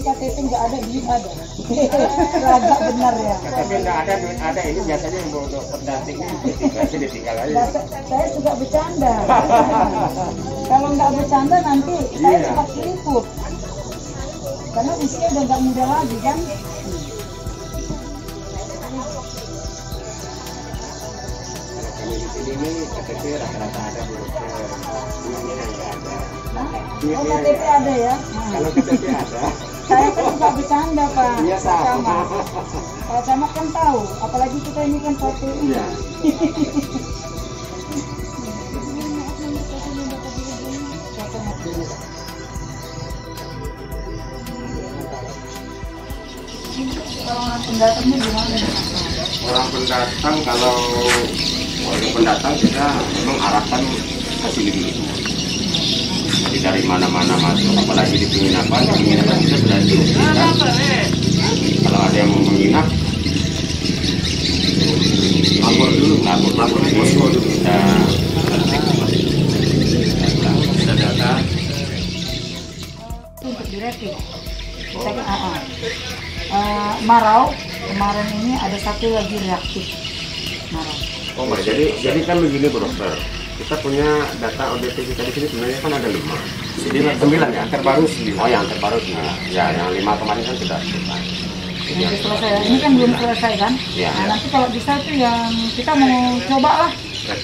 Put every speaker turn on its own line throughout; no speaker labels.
KTP nggak ada, duit ada. Agak benar ya.
KTP nggak ada, duit ada. Ini biasanya untuk pendampingnya ditinggal aja.
Saya suka bercanda. Kalau nggak bercanda nanti saya cepat keriput. Karena usia udah nggak muda lagi kan.
Ini KTP rata-rata ada broker, duitnya nggak ada.
Oh, KTP ada ya?
Kalau KTP ada.
Saya kan suka bercanda Pak.
Iya sama.
Pak Camat kan tahu, apalagi kita ini kan satu ini.
Iya.
Orang pendatangnya gimana?
Orang pendatang kalau orang pendatang kita memang arahkan ke sini dulu. Jadi dari mana-mana masuk, apalagi di penginapan kita sudah instruksikan. Kalau ada yang mau menginap, lapor dulu di posko dulu. Kita data.
Untuk direpit, kita Marau kemarin ini ada satu lagi reaktif Marau.
Oh, jadi kan begini broker. Kita punya data ODP kita di sini sebenarnya kan ada 5. 9 ya, yang terbaru 9. Oh, yang terbaru 9. Ya, yang 5 kemarin kan sudah selesai.
Yang selesai. Ini kan belum selesai kan?
Ya,
nah, nanti kalau bisa tuh yang kita mau coba lah.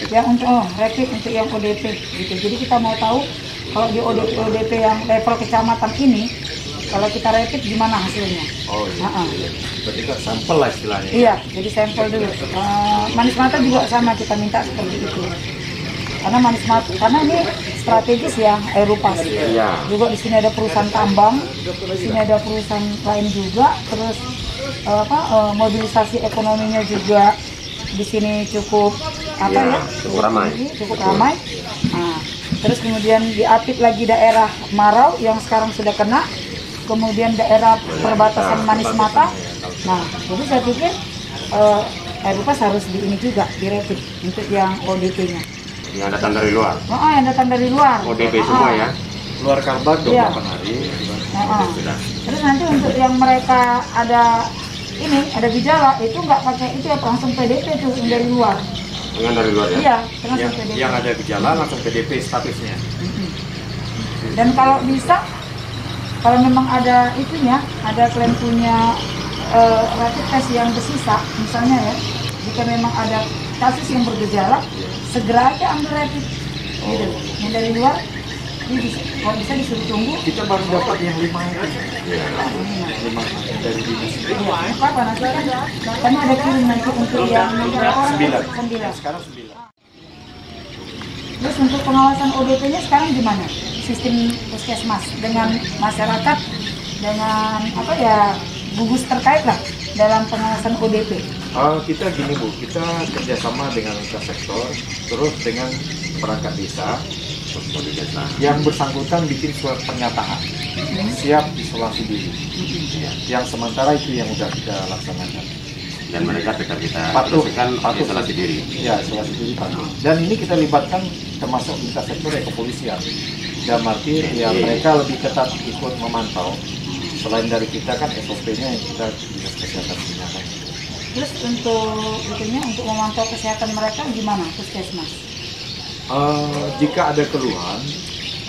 Yang untuk rapid untuk yang ODP gitu. Jadi kita mau tahu kalau di ODP yang level kecamatan ini, kalau kita rapid gimana hasilnya?
Oh iya. Berarti kan sampel lah istilahnya.
Iya, jadi sampel dulu. Manis mata juga sama kita minta seperti itu. Karena manis mata, karena ini strategis ya, Eropa.
Iya.
Juga di sini ada perusahaan tambang, di sini ada perusahaan lain juga. Terus mobilisasi ekonominya juga di sini cukup cukup ramai. Nah, terus kemudian diapit lagi daerah Marau yang sekarang sudah kena. Kemudian daerah perbatasan Manis Mata. Nah, jadi saya pikir Eropa harus di ini juga direpit untuk yang ODP-nya.
Yang datang dari luar.
Oh, yang datang dari luar.
ODP semua ya. Luar Kalbar 28 hari.
Terus nanti untuk yang mereka ada gejala itu nggak pakai itu ya, langsung PDP tuh yang dari luar.
Yang dari luar ya?
Iya, langsung PDP.
Yang ada gejala langsung PDP statusnya.
Dan kalau bisa, kalau memang ada itunya, ada klaim punya rapid test yang tersisa, misalnya ya, jika memang ada kasus yang bergejala, segera aja ambil rapid. Gitu. Yang dari luar, ini bisa, kalau bisa disuruh tunggu.
Kita baru dapat yang 5 itu.
Iya.
5 dari dinas.
Kapan nanti kan? Karena ada kirim nanti untuk yang
9. Sekarang 9.
Terus untuk pengawasan ODP-nya sekarang gimana? Sistem puskesmas dengan masyarakat, dengan gugus terkait lah dalam pengawasan ODP.
Kita gini Bu, kita kerjasama dengan lintas sektor, terus dengan perangkat desa, yang bersangkutan bikin surat pernyataan siap isolasi diri. Yang sementara itu yang sudah kita laksanakan.
Dan mereka tetap kita
patuh
isolasi diri.
Ya, isolasi diri patuh. Dan ini kita libatkan termasuk lintas sektor ya, kepolisian. Dan arti ya mereka lebih ketat ikut memantau. Selain dari kita kan SOP-nya yang kita dinas kesehatan gunakan.
Terus untuk memantau kesehatan mereka gimana puskesmas?
Jika ada keluhan,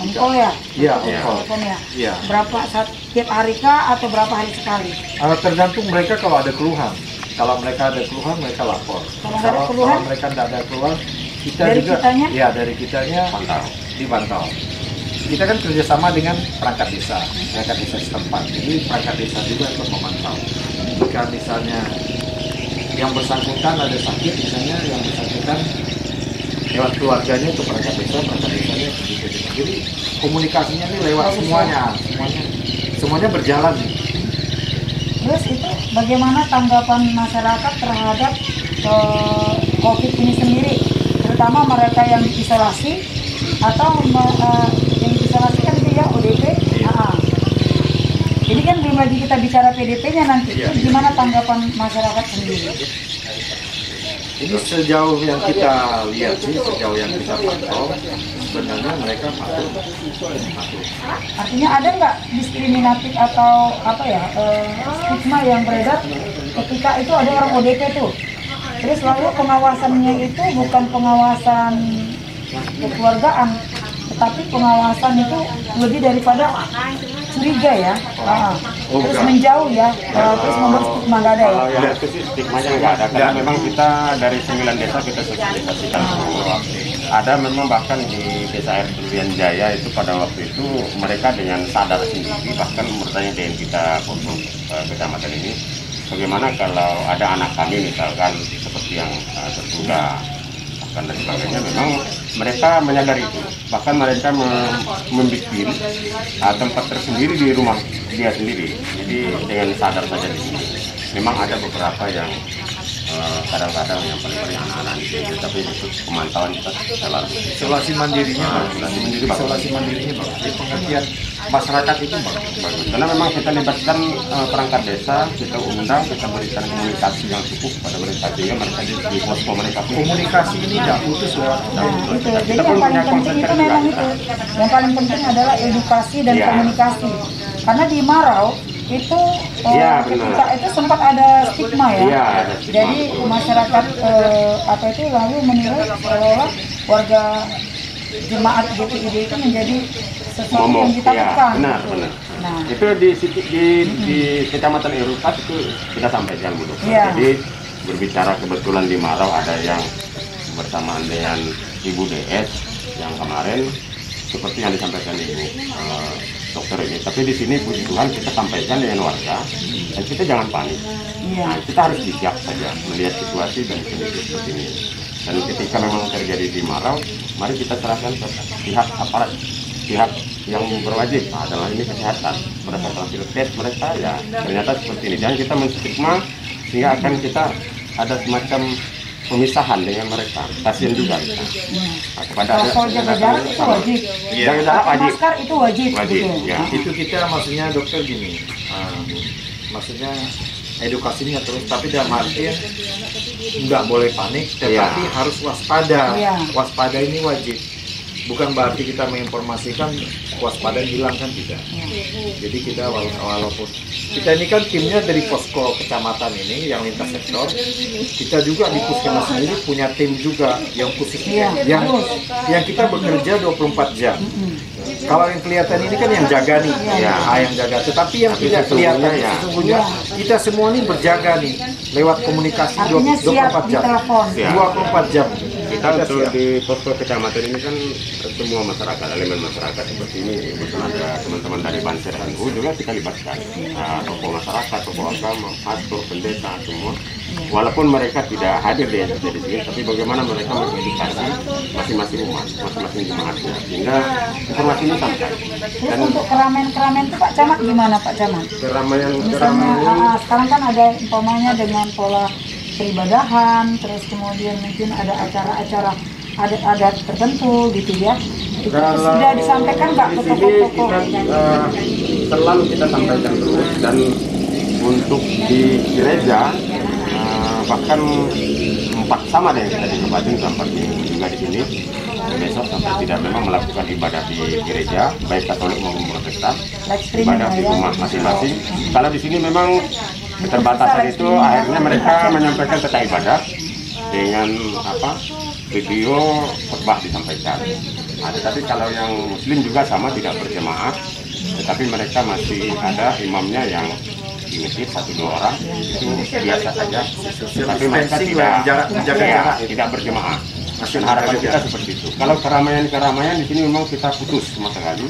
Ongkol ya?
Iya,
ongkol.
Iya.
Berapa tiap hari kah atau berapa hari sekali?
Tergantung mereka kalau ada keluhan. Kalau mereka ada keluhan, mereka lapor. Kalau mereka tidak ada keluhan, kita
dari
juga
kitanya?
Ya, dari kitanya dipantau. Kita kan kerjasama dengan perangkat desa setempat. Jadi perangkat desa juga untuk memantau. Jika misalnya yang bersangkutan ada sakit, misalnya yang bersangkutan lewat keluarganya ke perangkat desanya begitu. Jadi komunikasinya ini lewat semuanya berjalan.
Terus itu bagaimana tanggapan masyarakat terhadap COVID ini sendiri, terutama mereka yang diisolasi atau yang diisolasi kan itu ya ODP. Jadi kan belum lagi kita bicara PDP-nya nanti. Gimana tanggapan masyarakat sendiri?
Ini sejauh yang kita lihat sih, sejauh yang kita pantau, sebenarnya mereka patuh.
Artinya ada nggak diskriminatif atau apa ya stigma yang beredar ketika itu ada orang ODP tuh, terus lalu pengawasannya itu bukan pengawasan kekeluargaan, tetapi pengawasan itu lebih daripada curiga ya, terus menjauh ya, terus membuat stigma nggak ada ya.
Kalau yang itu sih stigmanya nggak ada, karena memang kita dari 9 desa kita sosialisasikan semua. Ada memang bahkan di desa Air Durian Jaya itu pada waktu itu mereka dengan sadar sendiri bahkan bertanya dengan kita kecamatan ini, bagaimana kalau ada anak kami misalkan seperti yang tertunda dan sebagainya. Memang mereka menyadari itu, bahkan mereka membuat tempat tersendiri di rumah dia sendiri. Jadi dengan sadar saja di sini. Memang ada beberapa yang kadang-kadang yang paling anak-anak itu, tapi itu pemantauan kita selalu.
Isolasi mandirinya, isolasi mandirinya bagus. Jadi pengertian masyarakat itu bagus.
Karena memang kita libatkan perangkat desa, kita undang, kita berikan komunikasi yang cukup pada mereka sehingga mereka di posko mereka.
Komunikasi ini tidak putus ya.
Itu. Jadi yang paling penting itu memang itu. Yang paling penting adalah edukasi dan komunikasi. Karena di Marau itu ketika itu sempat ada stigma ya.
Ada stigma.
Jadi masyarakat apa itu lalu menilai seolah-olah warga jemaat GPID itu menjadi sesuatu yang ditakutkan.
Benar. Nah, itu di Kecamatan Erupat itu kita sampaikan Bu Dokter. Jadi berbicara kebetulan di Marau ada yang bersamaan dengan Ibu DS yang kemarin seperti yang disampaikan Ibu dokter ini, tapi di sini puji Tuhan kita sampaikan dengan warga dan kita jangan panik. Nah, kita harus bijak saja melihat situasi dan kondisi seperti ini. Dan ketika memang terjadi di Marau, mari kita serahkan ke pihak aparat, pihak yang berwajib adalah ini kesehatan. Pada saat hasil tes mereka ya ternyata seperti ini. Jangan kita menstigma sehingga akan kita ada semacam pemisahan dengan mereka, kasihan juga kita. Nah, kepada
kalau jaga jarak itu wajib.
Jaga jarak wajib.
Masker itu wajib.
Wajib. Ya.
Itu kita maksudnya dokter gini, maksudnya edukasinya terus, tapi dalam arti nggak boleh panik, tetapi harus waspada. Waspada ini wajib. Bukan berarti kita menginformasikan waspada hilang, kan tidak. Jadi kita walaupun kita ini kan timnya dari posko kecamatan ini yang lintas sektor, kita juga di puskesmas sendiri punya tim juga yang khusus yang kita bekerja 24 jam. Kalau yang kelihatan ini kan yang jaga nih, yang jaga. Tetapi yang tidak kelihatan sesungguhnya kita semua ini berjaga nih lewat komunikasi 24 jam. 24 jam.
Kita untuk di posko kecamatan ini kan semua masyarakat, elemen masyarakat seperti ini. Misalnya ada teman-teman dari Banser NU juga kita libatkan. Tokoh masyarakat, tokoh agama, pastor, pendeta, semua. Walaupun mereka tidak hadir di sini, tapi bagaimana mereka mengedukasi masing-masing umat, masing-masing jemaatnya, sehingga informasi ini sampai.
Dan untuk keramaian itu Pak Camat gimana Pak Camat?
Keramaian.
Misalnya sekarang kan ada umpamanya dengan pola peribadahan, terus kemudian mungkin ada acara-acara adat tertentu gitu ya. Itu sudah disampaikan nggak ke tokoh-tokoh?
Selalu kita sampaikan terus, dan untuk di gereja bahkan 4 sama dengan kita di Kabupaten sampai juga di sini. Besok sampai tidak memang melakukan ibadah di gereja, baik Katolik maupun Protestan, ibadah di rumah masing-masing. Kalau di sini memang keterbatasan itu akhirnya mereka menyampaikan tentang ibadah dengan video khotbah disampaikan. Tetapi kalau yang Muslim juga sama, tidak berjemaah, tetapi mereka masih ada imamnya yang di masjid 1-2 orang, itu biasa saja. Tapi mereka tidak berjemaah. Harapan kita seperti itu. Kalau keramaian di sini memang kita putus sama sekali.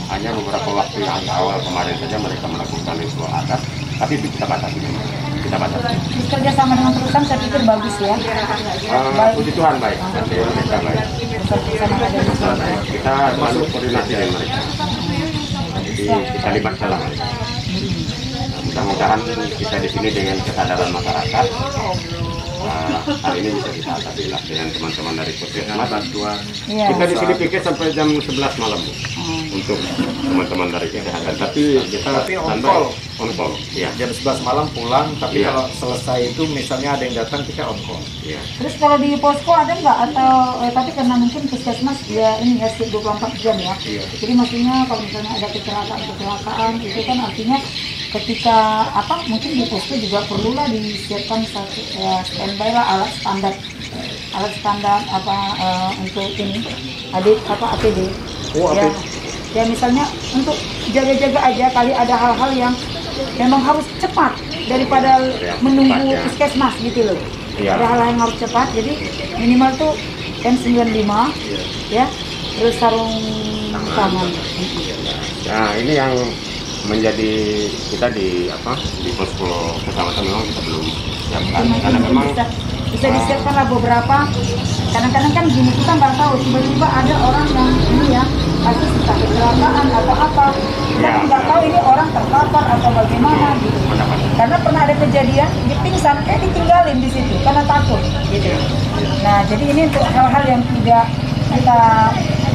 Hanya beberapa waktu yang awal kemarin saja mereka melakukan ritual adat, tapi itu kita batasi.
Kerja sama dengan perusahaan saya pikir bagus ya.
Puji Tuhan baik, mereka baik. Kita selalu koordinasi dengan mereka. Jadi kita libatkan lah. Mudah-mudahan kita di sini dengan kesadaran masyarakat hal ini bisa kita atasi lah dengan teman-teman dari puskesmas.
Bantuan.
Iya.
Kita di sini pikir sampai jam 11 malam Bu, untuk teman-teman dari kesehatan. Tapi kita
on
call. Ya.
Jam 11 malam pulang, tapi
Iya.
kalau selesai itu misalnya ada yang datang kita on call.
Ya.
Terus kalau di posko ada nggak atau tapi karena mungkin puskesmas ya ini ya 24 jam ya.
Iya.
Jadi maksudnya kalau misalnya ada kecelakaan itu kan artinya ketika mungkin di posko juga perlulah disiapkan satu standby lah alat standar untuk ini APD.
Oh,
Ya,
APD.
ya misalnya untuk jaga-jaga aja kali ada hal-hal yang memang harus cepat daripada menunggu
cepat, ya.
puskesmas gitu loh.
Iya.
Ada hal yang harus cepat, jadi minimal tuh N95 ya, terus sarung tangan.
Nah, ini yang menjadi kita di posko kecamatan memang kita belum siapkan karena memang
bisa disiapkan lah beberapa. Kadang-kadang kan gini, kita nggak tahu tiba-tiba ada orang yang ini ya pasti entah kecelakaan atau apa, kita
Ya.
nggak tahu ini orang terpapar atau bagaimana gitu. Karena pernah ada kejadian di pingsan ditinggalin di situ karena takut gitu. Nah, jadi ini untuk hal-hal yang tidak kita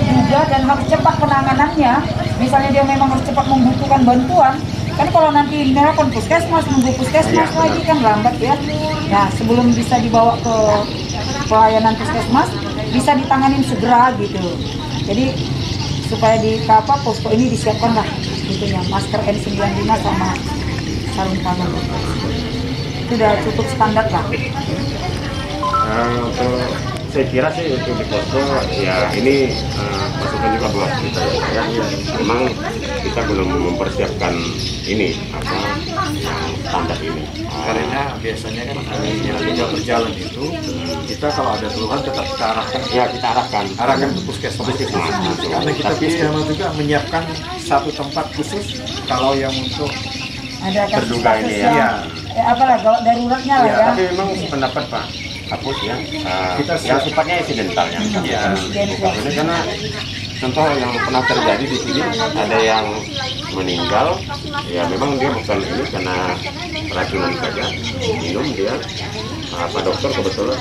duga dan harus cepat penanganannya. Misalnya dia memang harus cepat membutuhkan bantuan, kan kalau nanti nelpon puskesmas, nunggu puskesmas
Iya,
lagi kan lambat ya. Nah, sebelum bisa dibawa ke pelayanan puskesmas, bisa ditanganin segera gitu. Jadi supaya di posko ini disiapkan lah gitunya, masker N95 sama sarung tangan. Itu udah cukup standar lah.
untuk saya kira sih untuk di posko ya ini masukan juga buat kita ya. Memang kita belum mempersiapkan ini yang standar ini.
Karena biasanya kan ketika berjalan itu kita kalau ada keluhan tetap kita arahkan.
Ya kita arahkan
Ke puskesmas. Karena kita
Tapi-
puskesmas juga menyiapkan satu tempat khusus kalau yang untuk
Ada
Terduga
kasus-kasus
ini
yang apalah kalau daruratnya lah ya.
Tapi memang pendapat Pak Kapus ya,
Kita
yang sifatnya insidental ya. Ini karena contoh yang pernah terjadi di sini ada yang meninggal, ya memang dia bukan ini karena keracunan saja, minum dia. Pak dokter kebetulan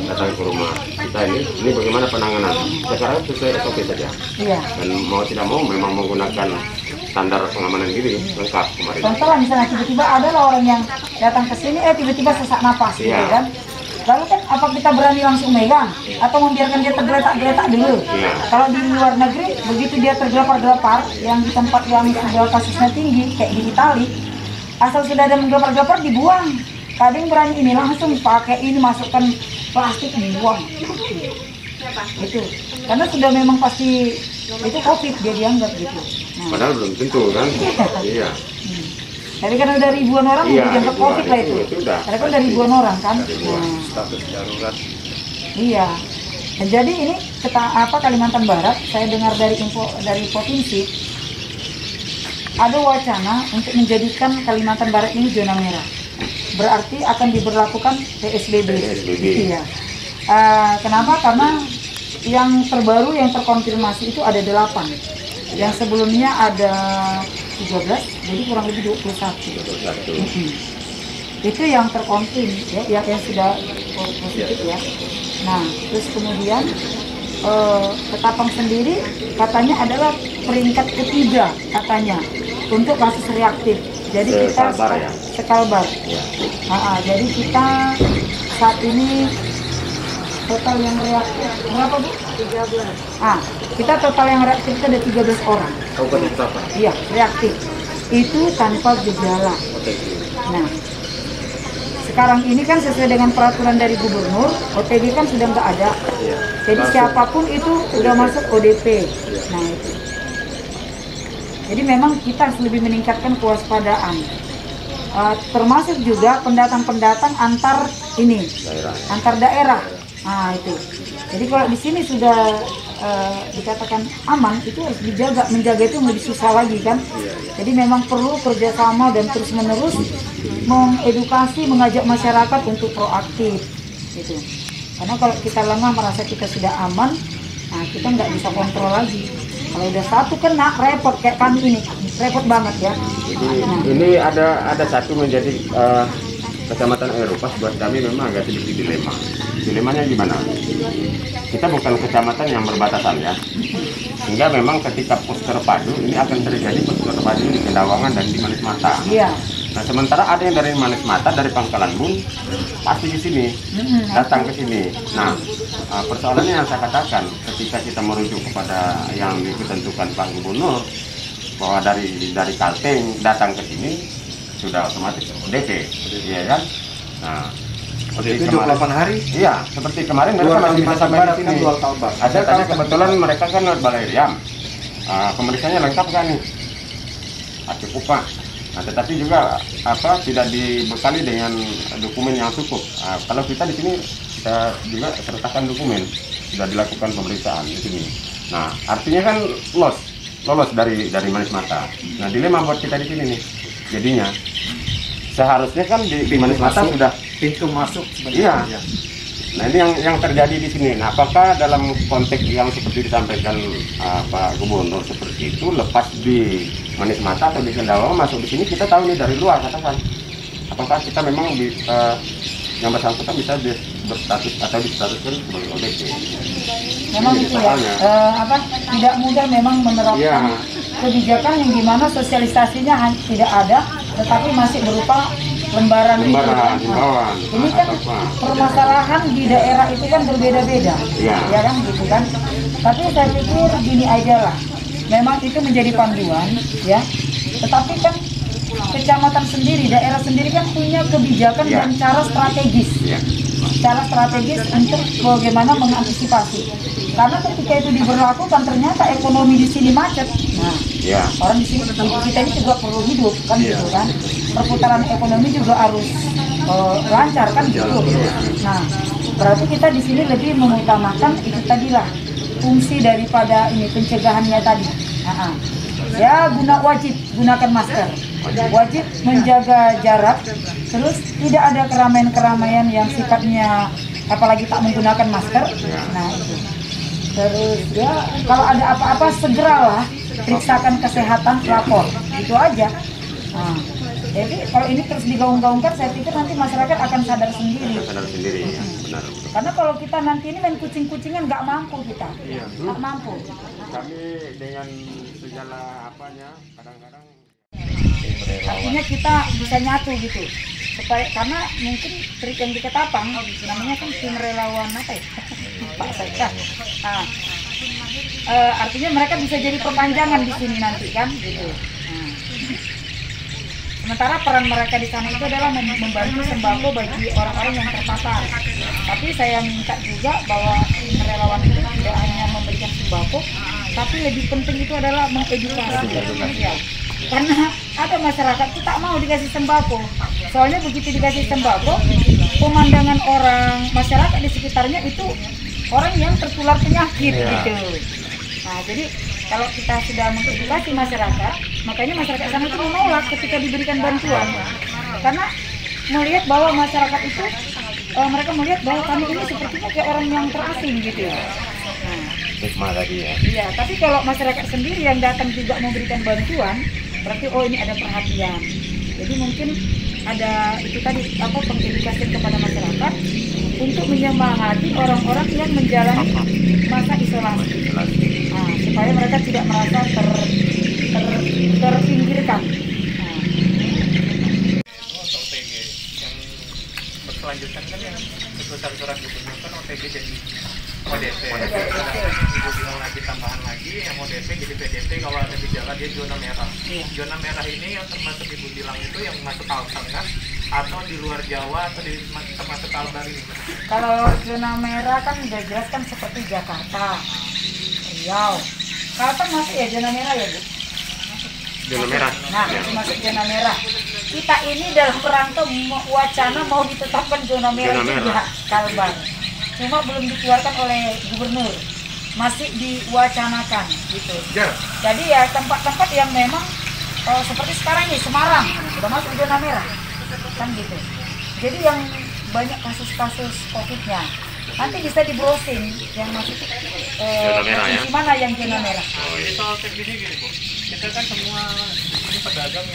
datang ke rumah kita ini bagaimana penanganan? Sekarang sesuai SOP saja.
Iya.
Dan mau tidak mau memang menggunakan standar pengamanan gini lengkap kemarin.
Contoh lah misalnya tiba-tiba ada lah orang yang datang ke sini tiba-tiba sesak napas gitu
Iya.
kan. Lalu kan apa kita berani langsung megang atau membiarkan dia tergeletak-geletak dulu?
Iya.
Kalau di luar negeri begitu dia tergelepar-gelepar yang di tempat yang sudah kasusnya tinggi kayak di Itali, asal sudah ada menggelepar-gelepar dibuang. Kadang berani ini langsung pakai ini masukkan plastik dibuang. Itu karena sudah memang pasti itu COVID dia dianggap gitu. Nah.
Padahal belum tentu kan? Iya.
Tapi kan udah ribuan orang
Iya,
dianggap
ribuan,
COVID lah itu.
itu udah
Karena kan udah ribuan orang kan.
Ribuan.
Nah,
status darurat.
iya. Dan jadi ini Kalimantan Barat, saya dengar dari info dari provinsi ada wacana untuk menjadikan Kalimantan Barat ini zona merah. Berarti akan diberlakukan PSBB.
PSBB.
Iya. Kenapa? Karena yang terbaru yang terkonfirmasi itu ada 8. Yang sebelumnya ada 13, jadi kurang lebih 21. Itu yang terkonfirm ya, yang sudah positif ya. Nah, terus kemudian Ketapang sendiri katanya adalah peringkat ketiga katanya untuk kasus reaktif. Jadi kita
Sekalbar ya?
Sekalbar.
Ya.
Jadi kita saat ini total yang reaktif berapa Bu? 13. Kita total yang reaktif itu ada 13 orang.
Kabupaten Ketapang.
Iya, reaktif. Itu tanpa gejala. Nah, sekarang ini kan sesuai dengan peraturan dari gubernur, OTG kan sudah nggak ada. Jadi siapapun itu sudah masuk ODP. Nah, itu. Jadi memang kita harus lebih meningkatkan kewaspadaan. Termasuk juga pendatang-pendatang antar daerah. Nah, itu. Jadi kalau di sini sudah dikatakan aman, itu harus menjaga itu lebih susah lagi kan. Jadi memang perlu kerjasama dan terus-menerus mengedukasi, mengajak masyarakat untuk proaktif gitu. Karena kalau kita lengah merasa kita sudah aman, nah kita nggak bisa kontrol lagi. Kalau udah satu kena repot kayak kami ini, repot banget ya.
Ini ada satu menjadi Kecamatan Aeropas buat kami memang agak sedikit dilema. Dilemanya gimana? Kita bukan kecamatan yang berbatasan ya, sehingga memang ketika pos terpadu ini akan terjadi pos terpadu di Kendawangan dan di Manis Mata.
Iya.
Nah sementara ada yang dari Manis Mata, dari Pangkalan Bun, pasti di sini, datang ke sini. Nah persoalannya yang saya katakan, ketika kita merujuk kepada yang ditentukan Pak Gubernur, bahwa dari Kalteng datang ke sini sudah otomatis DP, ya kan? Nah,
itu 28 hari?
Iya, seperti kemarin mereka masih bisa sampai di sini. Ada tanya kebetulan mereka kan Balai Riam, pemeriksaannya lengkap kan nih? Cukup Pak. Nah, tetapi juga tidak dibekali dengan dokumen yang cukup. Kalau kita di sini kita juga sertakan dokumen, sudah dilakukan pemeriksaan di sini. Nah, artinya kan lolos dari Manis Mata. Nah, dilema buat kita di sini nih. Jadinya seharusnya kan di Manis Mata sudah
pintu masuk sebenarnya.
Iya. Nah, ini yang terjadi di sini. Nah, apakah dalam konteks yang seperti disampaikan Pak Gubernur seperti itu, lepas di Manis Mata atau di Kendawangan masuk di sini, kita tahu nih dari luar katakan, apakah kita memang yang bersangkutan bisa berstatus atau distatuskan sebagai ODP?
Memang itu ya, tidak mudah memang menerapkan kebijakan yang dimana sosialisasinya tidak ada, tetapi masih berupa lembaran
himbauan.
Ini kan permasalahan di daerah itu kan berbeda-beda, ya kan gitu kan. Tapi saya pikir gini aja lah, memang itu menjadi panduan, ya. Tetapi kan kecamatan sendiri, daerah sendiri kan punya kebijakan dan cara strategis, untuk bagaimana mengantisipasi. Karena ketika itu diberlakukan ternyata ekonomi di sini macet. Nah, orang di sini kita ini juga perlu hidup kan gitu kan. Perputaran ekonomi juga harus lancar kan gitu. Nah, berarti kita di sini lebih mengutamakan itu tadilah fungsi daripada ini pencegahannya tadi. Ya wajib gunakan masker, wajib menjaga jarak, terus tidak ada keramaian-keramaian yang sifatnya apalagi tak menggunakan masker. Nah itu. Terus ya kalau ada apa-apa segeralah periksakan kesehatan, lapor, itu aja. Nah, jadi kalau ini terus digaung-gaungkan, saya pikir nanti masyarakat akan sadar sendiri.
Benar.
Karena kalau kita nanti ini main kucing-kucingan nggak mampu kita, nggak mampu.
Kami dengan segala apanya kadang-kadang.
Artinya kita bisa nyatu gitu. Karena mungkin trik yang di Ketapang namanya kan tim relawan apa ya? Pak Seka. Nah, artinya mereka bisa jadi perpanjangan di sini nanti kan gitu. Sementara peran mereka di sana itu adalah membantu sembako bagi orang-orang yang terpapar. Tapi saya minta juga bahwa tim relawan itu tidak hanya memberikan sembako, tapi lebih penting itu adalah mengedukasi. Ya. Karena ada masyarakat itu tak mau dikasih sembako. Soalnya begitu dikasih sembako, pemandangan orang masyarakat di sekitarnya itu orang yang tertular penyakit gitu. Nah, jadi kalau kita sudah mengedukasi masyarakat, makanya masyarakat sana itu menolak ketika diberikan bantuan. Karena melihat bahwa masyarakat itu, mereka melihat bahwa kami ini sepertinya kayak orang yang terasing gitu.
Nah,
iya, tapi kalau masyarakat sendiri yang datang juga memberikan bantuan, berarti ini ada perhatian. Jadi mungkin ada itu tadi pengedukasian kepada masyarakat untuk menyemangati orang-orang yang menjalani masa isolasi. Nah, supaya mereka tidak merasa terpinggirkan.
OTG yang berkelanjutan kan yang keputusan surat gubernur kan OTG jadi ODP. Ibu bilang lagi tambahan lagi yang ODP jadi PDP kalau ada gejala dia zona merah. Zona merah ini yang termasuk ibu bilang itu yang masuk Kalteng kan? Atau di luar Jawa atau termasuk Kalbar ini?
Kalau zona merah kan udah jelas kan seperti Jakarta, Riau. Kalteng masuk ya zona merah ya Bu?
Zona merah.
Nah, masuk zona merah. Kita ini dalam kerangka wacana mau ditetapkan zona merah juga Kalbar. Cuma belum dikeluarkan oleh gubernur, masih diwacanakan gitu. Jadi ya tempat-tempat yang memang seperti sekarang ini Semarang sudah masuk zona merah, kan gitu. Jadi yang banyak kasus-kasus COVID-nya nanti bisa di browsing yang masuk provinsi mana yang zona merah.
Jadi soal tek gini Bu, kita kan semua ini pedagang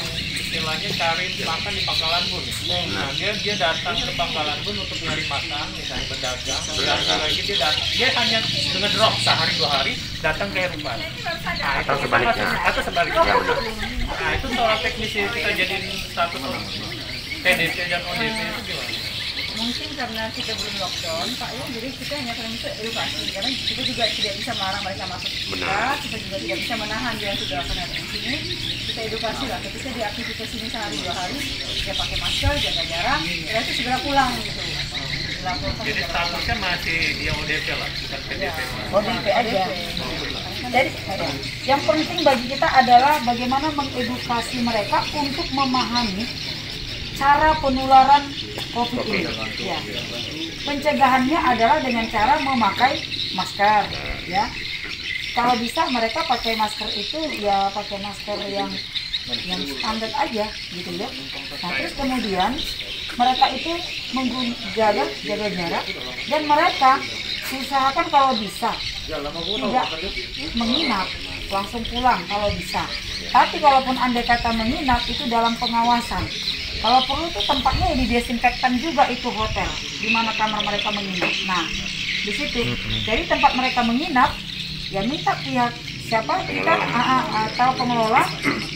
yang istilahnya cari makan di Pangkalan Bun. Nah, dia datang ke Pangkalan Bun untuk nyari makan, misalnya berdagang. Dan lagi dia hanya dengan drop sehari 2 hari datang ke Eropa. Nah,
Atau sebaliknya.
Atau sebaliknya.
Ya benar.
Nah, itu soal teknis kita jadiin status PDP dan ODP itu gimana?
Mungkin karena kita belum lockdown, Pak ya, jadi kita hanya akan itu edukasi. Karena kita juga tidak bisa melarang mereka masuk kita juga tidak bisa menahan dia sudah akan ada di sini. Kita edukasi lah, ketika di aktivitas ini sehari 2 hari, dia pakai masker, jaga jarak, ya itu segera pulang gitu.
Jadi statusnya masih dia ODP lah, bukan PDP.
ODP aja. Jadi yang penting bagi kita adalah bagaimana mengedukasi mereka untuk memahami cara penularan COVID ini. Ya. Pencegahannya adalah dengan cara memakai masker, ya. Kalau bisa mereka pakai masker itu ya pakai masker yang standar aja, gitu ya. Nah, terus kemudian mereka itu jaga jarak dan mereka usahakan kalau bisa tidak menginap, langsung pulang kalau bisa. Tapi kalaupun andai kata menginap itu dalam pengawasan. Kalau perlu tuh tempatnya ya didesinfektan juga itu hotel di mana kamar mereka menginap. Nah, di situ. Jadi tempat mereka menginap ya minta pihak siapa kita atau pengelola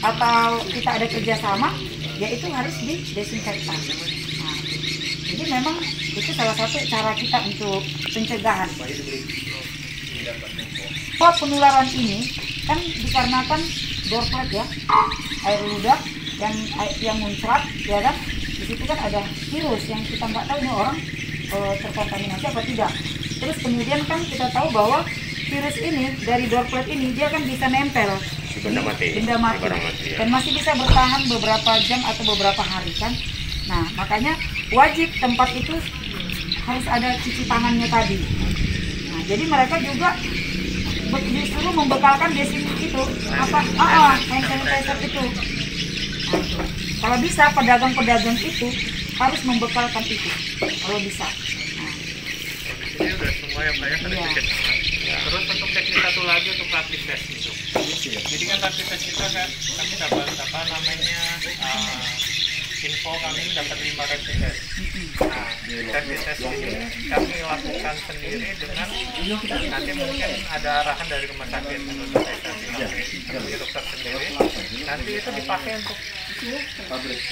atau kita ada kerjasama ya itu harus didesinfektan. Nah, jadi memang itu salah satu cara kita untuk pencegahan. Bahwa penularan ini kan dikarenakan droplet ya, air ludah yang muncrat ya kan, di situ kan ada virus yang kita nggak tahu ini orang terkontaminasi apa tidak. Terus kemudian kan kita tahu bahwa virus ini dari droplet ini dia kan bisa nempel di benda mati dan masih bisa bertahan beberapa jam atau beberapa hari kan. Nah makanya wajib tempat itu harus ada cuci tangannya tadi. Nah jadi mereka juga disuruh membekalkan desinfektan itu hand sanitizer itu. Kalau bisa pedagang-pedagang itu harus membekalkan itu kalau bisa.
Ini udah semua ya Pak ya, Terus untuk teknis satu lagi untuk rapid test itu. Jadi kan rapid test kita kan kami dapat info kami dapat 5 rapid test. Nah, rapid test ini kami lakukan sendiri dengan nanti mungkin ada arahan dari rumah sakit untuk dari dokter sendiri. Nanti itu dipakai untuk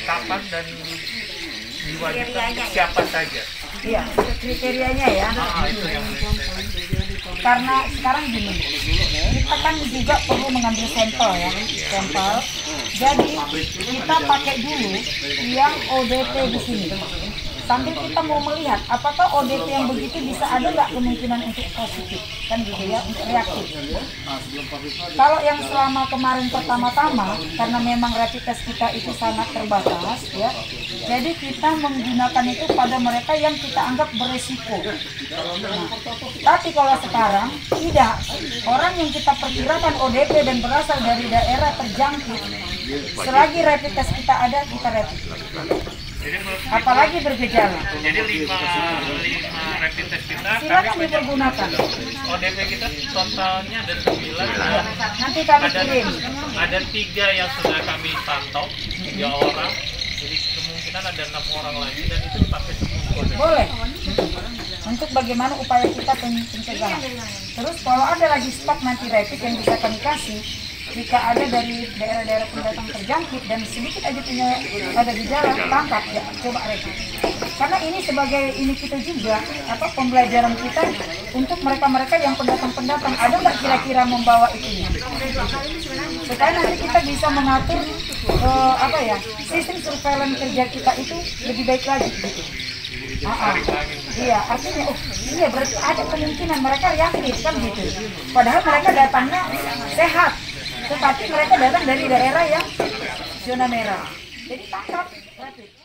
kapan dan diwajibkan siapa saja.
Iya, kriterianya ya.
Itu yang
karena sekarang gini, kita kan juga perlu mengambil sampel ya, sampel. Jadi kita pakai dulu yang ODP di sini. Sambil kita mau melihat apakah ODP yang begitu bisa ada nggak kemungkinan untuk positif, kan gitu ya, untuk reaktif. Kalau yang selama kemarin pertama-tama, karena memang rapid test kita itu sangat terbatas ya, jadi kita menggunakan itu pada mereka yang kita anggap beresiko. Nah, tapi kalau sekarang tidak, orang yang kita perkirakan ODP dan berasal dari daerah terjangkit, selagi rapid test kita ada, kita rapid. Apalagi bergejala.
Jadi 5 rapid test kita
silakan dipergunakan.
ODP kita totalnya ada 9.
Nanti kami kirim.
Ada 3 yang sudah kami pantau, 3 orang. Jadi kemungkinan ada 6 orang lagi dan itu dipakai semua.
Boleh. Untuk bagaimana upaya kita pencegahan. Terus kalau ada lagi stok nanti rapid yang bisa kami kasih, jika ada dari daerah-daerah pendatang terjangkit dan sedikit aja punya ada gejala, tangkap ya, coba rapid. Karena ini sebagai ini kita juga pembelajaran kita untuk mereka-mereka yang pendatang-pendatang, ada nggak kira-kira membawa itu, supaya nanti kita bisa mengatur sistem surveillance kerja kita itu lebih baik lagi gitu. Iya, artinya iya berarti ada kemungkinan mereka reaktif kan gitu. Padahal mereka datangnya sehat, tetapi mereka datang dari daerah yang zona merah. Jadi tangkap rapid.